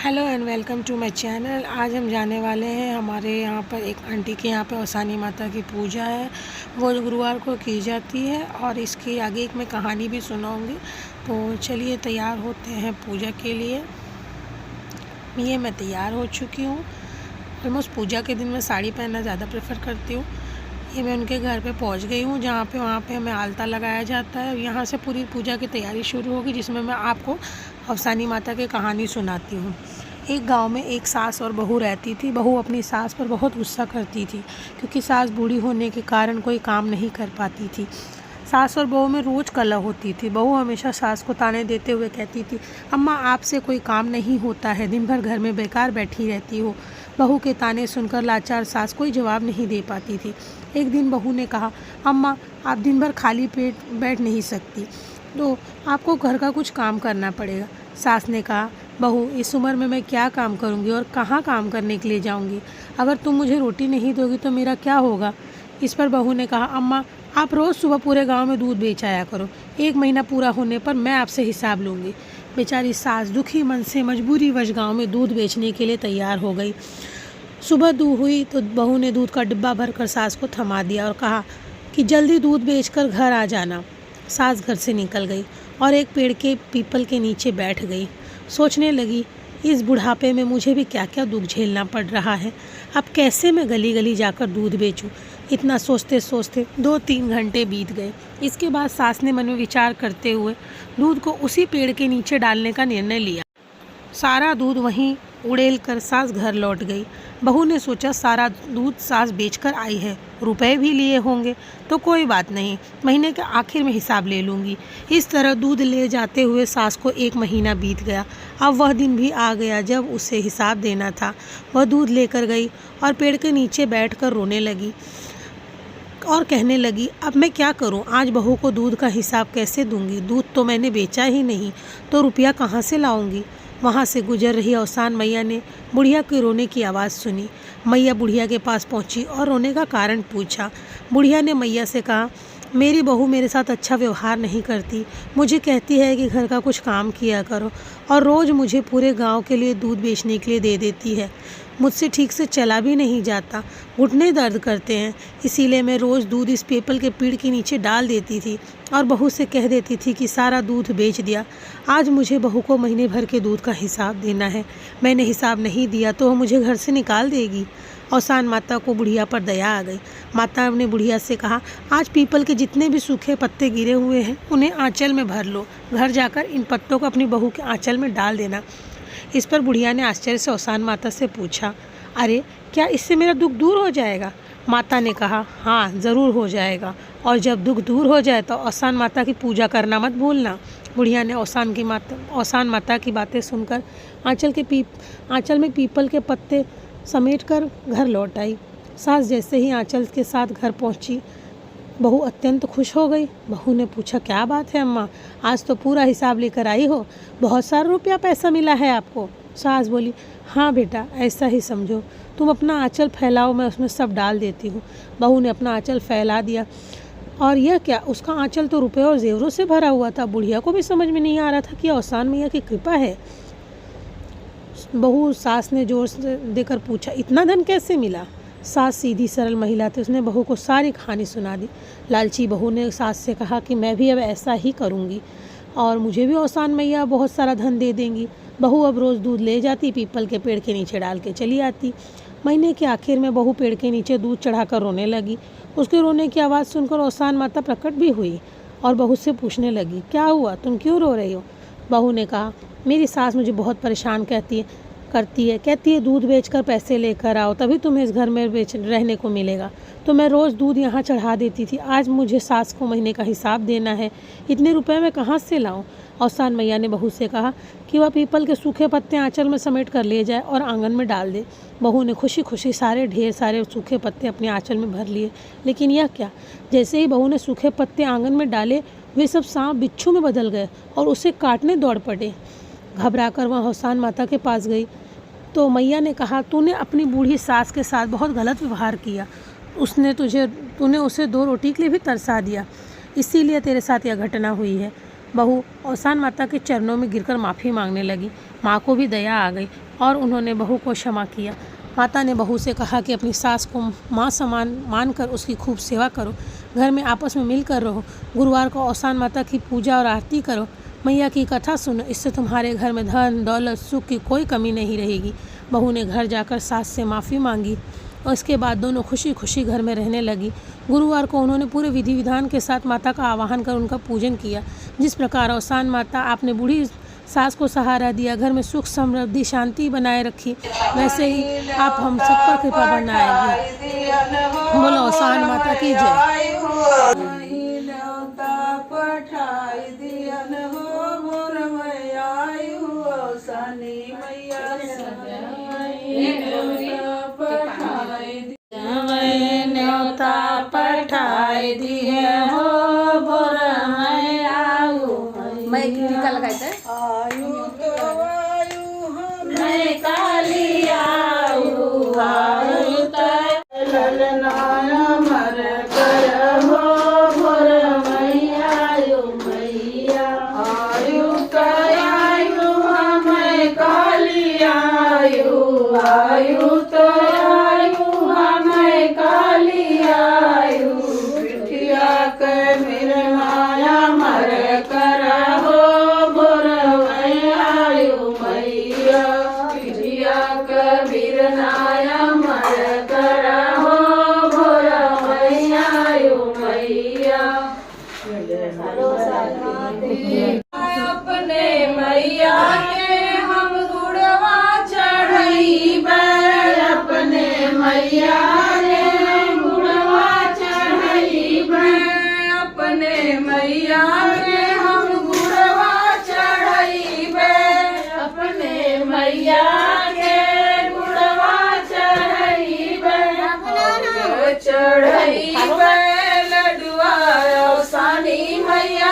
Hello and welcome to my channel. आज हम जाने वाले हैं, हमारे यहाँ पर एक आंटी के यहाँ पे औसानी माता की पूजा है। वो गुरुवार को की जाती है और इसकी आगे एक मैं कहानी भी सुनाऊंगी। तो चलिए तैयार होते हैं पूजा के लिए। मैं तैयार हो चुकी हूँ। ऑलमोस्ट पूजा के दिन मैं साड़ी पहनना ज़्यादा प्रेफर करती हूँ। ये मैं उनके घर पे पहुँच गई हूँ, वहाँ पे हमें आलता लगाया जाता है। यहाँ से पूरी पूजा की तैयारी शुरू होगी, जिसमें मैं आपको औसानी माता की कहानी सुनाती हूँ। एक गांव में एक सास और बहू रहती थी। बहू अपनी सास पर बहुत गुस्सा करती थी, क्योंकि सास बूढ़ी होने के कारण कोई काम नहीं कर पाती थी। सास और बहू में रोज़ कलह होती थी। बहू हमेशा सास को ताने देते हुए कहती थी, अम्मा आपसे कोई काम नहीं होता है, दिन भर घर में बेकार बैठी रहती हो। बहू के ताने सुनकर लाचार सास कोई जवाब नहीं दे पाती थी। एक दिन बहू ने कहा, अम्मा आप दिन भर खाली पेट बैठ नहीं सकती, तो आपको घर का कुछ काम करना पड़ेगा। सास ने कहा, बहू इस उम्र में मैं क्या काम करूंगी और कहाँ काम करने के लिए जाऊंगी? अगर तुम मुझे रोटी नहीं दोगी तो मेरा क्या होगा? इस पर बहू ने कहा, अम्मा आप रोज़ सुबह पूरे गांव में दूध बेच आया करो, 1 महीना पूरा होने पर मैं आपसे हिसाब लूँगी। बेचारी सास दुखी मन से मजबूरी वश गाँव में दूध बेचने के लिए तैयार हो गई। सुबह दूध हुई तो बहू ने दूध का डिब्बा भरकर सास को थमा दिया और कहा कि जल्दी दूध बेचकर घर आ जाना। सास घर से निकल गई और एक पेड़ के पीपल के नीचे बैठ गई। सोचने लगी, इस बुढ़ापे में मुझे भी क्या क्या दुख झेलना पड़ रहा है। अब कैसे मैं गली गली जाकर दूध बेचूं? इतना सोचते सोचते 2-3 घंटे बीत गए। इसके बाद सास ने मन में विचार करते हुए दूध को उसी पेड़ के नीचे डालने का निर्णय लिया। सारा दूध वहीं उड़ेल कर सास घर लौट गई। बहू ने सोचा, सारा दूध सास बेचकर आई है, रुपए भी लिए होंगे, तो कोई बात नहीं, महीने के आखिर में हिसाब ले लूँगी। इस तरह दूध ले जाते हुए सास को 1 महीना बीत गया। अब वह दिन भी आ गया जब उसे हिसाब देना था। वह दूध लेकर गई और पेड़ के नीचे बैठकर रोने लगी और कहने लगी, अब मैं क्या करूं? आज बहू को दूध का हिसाब कैसे दूंगी? दूध तो मैंने बेचा ही नहीं, तो रुपया कहाँ से लाऊंगी? वहाँ से गुजर रही औसान मैया ने बुढ़िया के रोने की आवाज़ सुनी। मैया बुढ़िया के पास पहुँची और रोने का कारण पूछा। बुढ़िया ने मैया से कहा, मेरी बहू मेरे साथ अच्छा व्यवहार नहीं करती। मुझे कहती है कि घर का कुछ काम किया करो और रोज़ मुझे पूरे गांव के लिए दूध बेचने के लिए दे देती है। मुझसे ठीक से चला भी नहीं जाता, घुटने दर्द करते हैं, इसीलिए मैं रोज़ दूध इस पीपल के पेड़ के नीचे डाल देती थी और बहू से कह देती थी कि सारा दूध बेच दिया। आज मुझे बहू को महीने भर के दूध का हिसाब देना है। मैंने हिसाब नहीं दिया तो वह मुझे घर से निकाल देगी। औसान माता को बुढ़िया पर दया आ गई। माता ने बुढ़िया से कहा, आज पीपल के जितने भी सूखे पत्ते गिरे हुए हैं उन्हें आंचल में भर लो। घर जाकर इन पत्तों को अपनी बहू के आंचल में डाल देना। इस पर बुढ़िया ने आश्चर्य से औसान माता से पूछा, अरे क्या इससे मेरा दुख दूर हो जाएगा? माता ने कहा, हाँ ज़रूर हो जाएगा, और जब दुख दूर हो जाए तो औसान माता की पूजा करना मत भूलना। बुढ़िया ने औसान माता की बातें सुनकर आंचल में पीपल के पत्ते समेटकर घर लौट आई। सास जैसे ही आंचल के साथ घर पहुंची, बहू अत्यंत खुश हो गई। बहू ने पूछा, क्या बात है अम्मा, आज तो पूरा हिसाब लेकर आई हो, बहुत सारा रुपया पैसा मिला है आपको? सास बोली, हाँ बेटा ऐसा ही समझो, तुम अपना आंचल फैलाओ, मैं उसमें सब डाल देती हूँ। बहू ने अपना आंचल फैला दिया, और यह क्या, उसका आंचल तो रुपये और जेवरों से भरा हुआ था। बुढ़िया को भी समझ में नहीं आ रहा था कि औसान मैया की कृपा है। बहू सास ने जोर से देकर पूछा, इतना धन कैसे मिला? सास सीधी सरल महिला थी, उसने बहू को सारी कहानी सुना दी। लालची बहू ने सास से कहा कि मैं भी अब ऐसा ही करूँगी और मुझे भी औसान मैया बहुत सारा धन दे देंगी। बहू अब रोज़ दूध ले जाती, पीपल के पेड़ के नीचे डाल के चली आती। महीने के आखिर में बहू पेड़ के नीचे दूध चढ़ाकर रोने लगी। उसके रोने की आवाज़ सुनकर औसान माता प्रकट भी हुई और बहू से पूछने लगी, क्या हुआ, तुम क्यों रो रही हो? बहू ने कहा, मेरी सास मुझे बहुत परेशान कहती है दूध बेचकर पैसे लेकर आओ, तभी तुम्हें इस घर में रहने को मिलेगा। तो मैं रोज़ दूध यहाँ चढ़ा देती थी। आज मुझे सास को महीने का हिसाब देना है, इतने रुपए मैं कहाँ से लाऊं? औसान मैया ने बहू से कहा कि वह पीपल के सूखे पत्ते आंचल में समेट कर ले जाए और आंगन में डाल दे। बहू ने खुशी खुशी ढेर सारे सूखे पत्ते अपने आंचल में भर लिए। लेकिन यह क्या, जैसे ही बहू ने सूखे पत्ते आंगन में डाले, वे सब सांप बिच्छू में बदल गए और उसे काटने दौड़ पड़े। घबराकर वह औसान माता के पास गई तो मैया ने कहा, तूने अपनी बूढ़ी सास के साथ बहुत गलत व्यवहार किया। तूने उसे 2 रोटी के लिए भी तरसा दिया, इसीलिए तेरे साथ यह घटना हुई है। बहू औसान माता के चरणों में गिरकर माफ़ी मांगने लगी। माँ को भी दया आ गई और उन्होंने बहू को क्षमा किया। माता ने बहू से कहा कि अपनी सास को माँ समान मानकर उसकी खूब सेवा करो, घर में आपस में मिलकर रहो, गुरुवार को औसान माता की पूजा और आरती करो, मैया की कथा सुनो, इससे तुम्हारे घर में धन दौलत सुख की कोई कमी नहीं रहेगी। बहू ने घर जाकर सास से माफ़ी मांगी और इसके बाद दोनों खुशी खुशी घर में रहने लगी। गुरुवार को उन्होंने पूरे विधि विधान के साथ माता का आवाहन कर उनका पूजन किया। जिस प्रकार औसान माता आपने बूढ़ी सास को सहारा दिया, घर में सुख समृद्धि शांति बनाए रखी, वैसे ही आप हम सब पर कृपा बनाएंगे। बोलो औसान माता की जय। न्योता पठाई दिए हो बोर मैं आयु, मैं टीका लगाते आयु तो आयु मैं काली आयु आयु ललनाया मर कर हो बोर मैं आयु मैया आयु तो आयु मैं काली आयु आयु तो अपने मैया के हम गुड़वा चढ़ाइबे, अपने मैया के हम गुड़वा चढ़ाइबे, अपने मैया के हम गुड़वा चढ़ाइबे, अपने मैया के गुड़वा चढ़ाइबे, चढ़ाइबे लडुआ औसानी मैया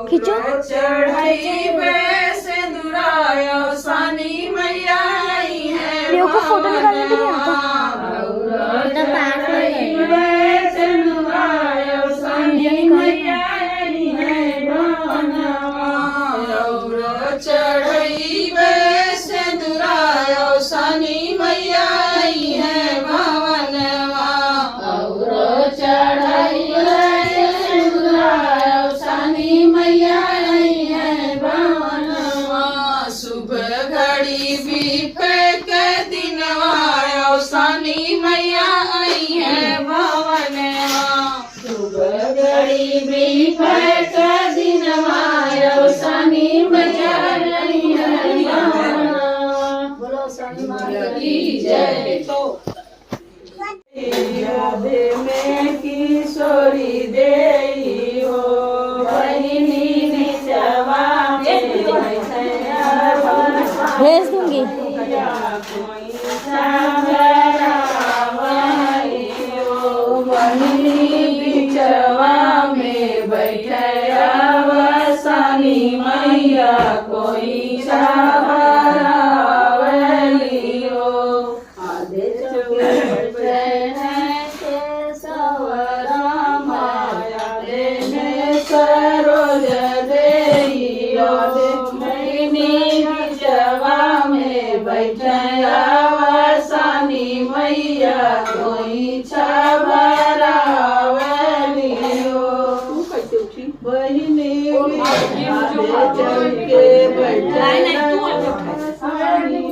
खींचो चढ़ाइबे सिंदूराया औसानी मैया आई है। मेरे को फोटो निकालने भी नहीं आता। सिंदूराया औसानी मैया आई है भवनवा, चढ़ाइबे सिंदूराया औसानी मैया आई है भवनवा, और चढ़ाइबे मैया आई है भवनवा, सुबह घड़ी बीते के दिनवा औसानी मैया आई है भवनवा, सुबह घड़ी बीते के दिनवा औसानी मैया आई है भवनवा। बोलो औसानी माता की जय। तो यादे में किशोरी देई हो भेज दूंगी। बिचवा में बैठया वसानी मैया कोई चावली हो, आधे चौके सवरा माया देने सरोज देई बैठया वसानी मैया कोई छबरावली हो, बहिनी चौके बैठे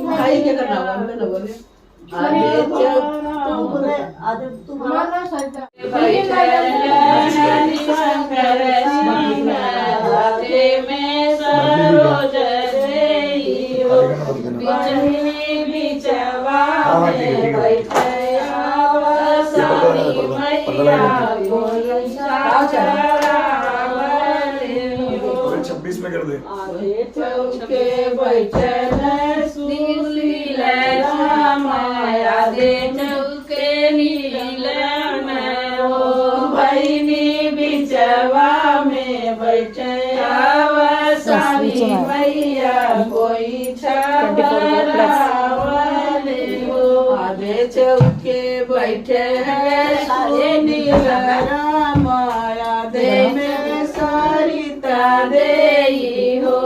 भाई क्या करना बोले छब्बीस में कर दे। चौके बैठल माया दे चौके नीलन हो बहिनी बिचवा में बैठे सानी मैया कोई छावले हो आधे चौके बैठे हैं नीलन माया दे में सरिता दे हो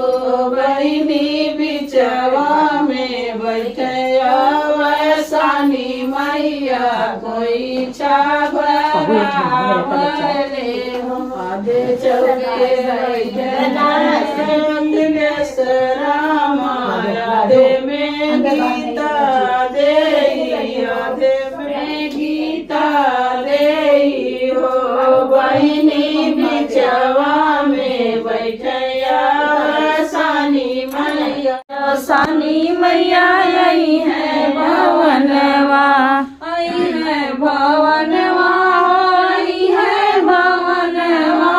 बहिनी बिचवा में बैठे सानी मैया कोई छावले हो आधे चौके बैठे माया दे में गीता दे आधे में गीता दे हो बहिनी बिचवा में बैठया सानी मैया आई है भवनवा आई है भवनवा आई है भवनवा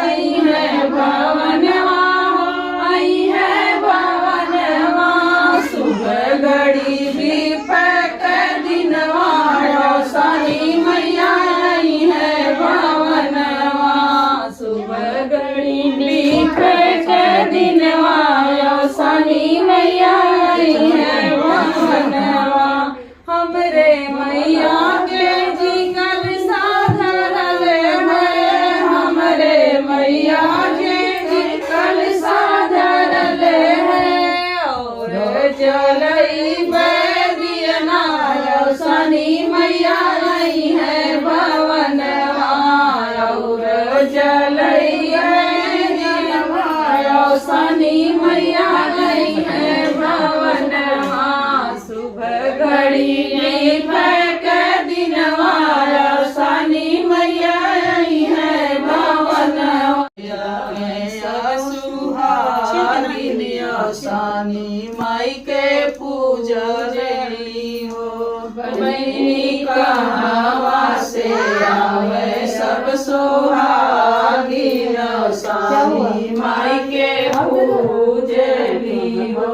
आई है भवनवा आई है भवनवा सुबह घड़ी भी पैक दिनवा सानी मैया आई है भवनवा सुबह घड़ी भी पैक दिनवा सानी मैया आई है भवनवा हमरे मैया के जिगर साधरल है हमरे मैया के जिगर साधरल है और जलई बैदियना सानी मैया आई है भवनवा और जलई सानी मैया आई है भवनवा सुबह घड़ी पैक दिनवा सानी मैया आई है भवनवा सुहागिनी सानी माई के पूजा रेली हो बहिनी कहावा से आवे सब सुहागिन सानी माई के पूजली हो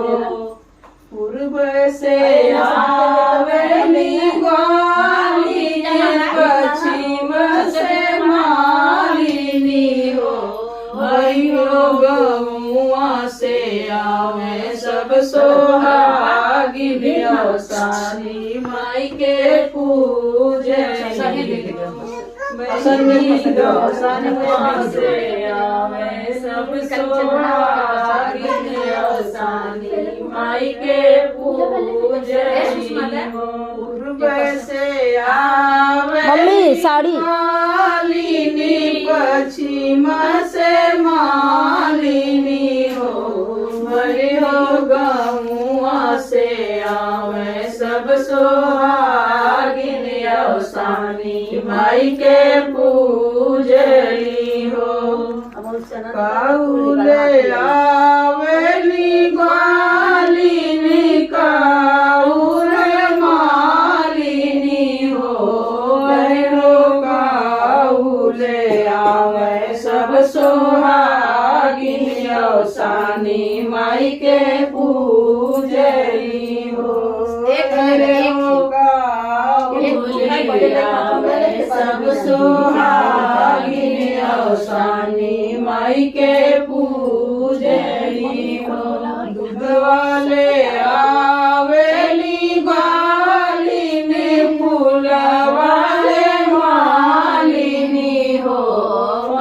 पूर्व से आवेली ग्वालिनी पश्चिम से मालिनी हो भयो गमुआ से आवे सब सोहागिनी सानी माई के पूजली सानी से आवे सब सोहागिनी सानी माई के पूजली पूर्व से आवे साड़ी मालिनी पश्चिम से मालिनी हो बड़ी हो गमुआ से आवे सब सोहागिनी सानी माई के पूजली हो काउले आवेली ग्वालिनी काउर मालिनी हो काउले आवे सब सोहागिनी सानी माई के पूजली हो सब सोहागिनी सानी माई के पूजली हो दूध वाले आवेली ग्वालिनी फूल वाले मालिनी हो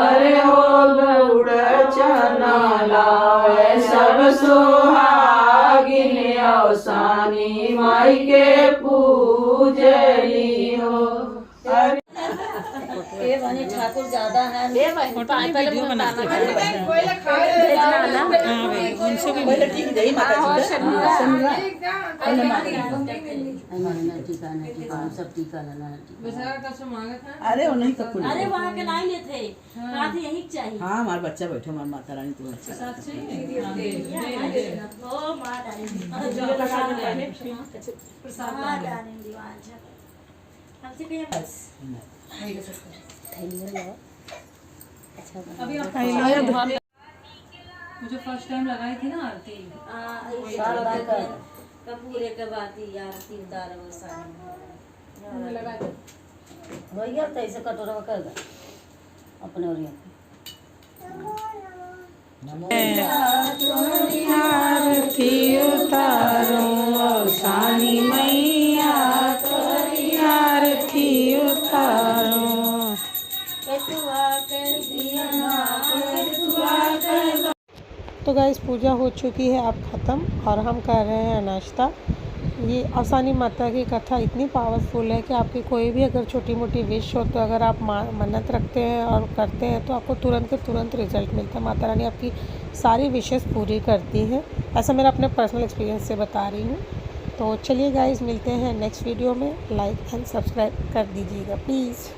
अरे हो गौड़ चना लावे सब सोहागिनी सानी माई के पूजली हो ठाकुर ज्यादा है फोटो नहीं वीडियो बनाते हैं। हाँ भाई उनसे भी पहले ठीक दे माता जी पहले माता सब टीका लगा अरे वो नहीं कपूर अरे वहाँ के नहीं लेते कहा थे यही चाहिए हाँ हमारा बच्चा बैठो हमारी माता रानी तुम अच्छा ओ माँ डाली हमसे कहिए बस मुझे फर्स्ट टाइम लगाई थी ना आरती कपूरे के बाती आरती उतार भैया तो ऐसे कटोरा कर अपने और आरती उतारो सानी मैया आरती उतारो। तो गाइस पूजा हो चुकी है अब ख़त्म और हम कर रहे हैं नाश्ता। ये अवसानी माता की कथा इतनी पावरफुल है कि आपकी कोई भी अगर छोटी मोटी विश हो तो अगर आप मन्नत रखते हैं और करते हैं तो आपको तुरंत के तुरंत रिजल्ट मिलता है। माता रानी आपकी सारी विशेस पूरी करती हैं। ऐसा मेरा अपने पर्सनल एक्सपीरियंस से बता रही हूँ। तो चलिए गाइस मिलते हैं नेक्स्ट वीडियो में। लाइक एंड सब्सक्राइब कर दीजिएगा प्लीज़।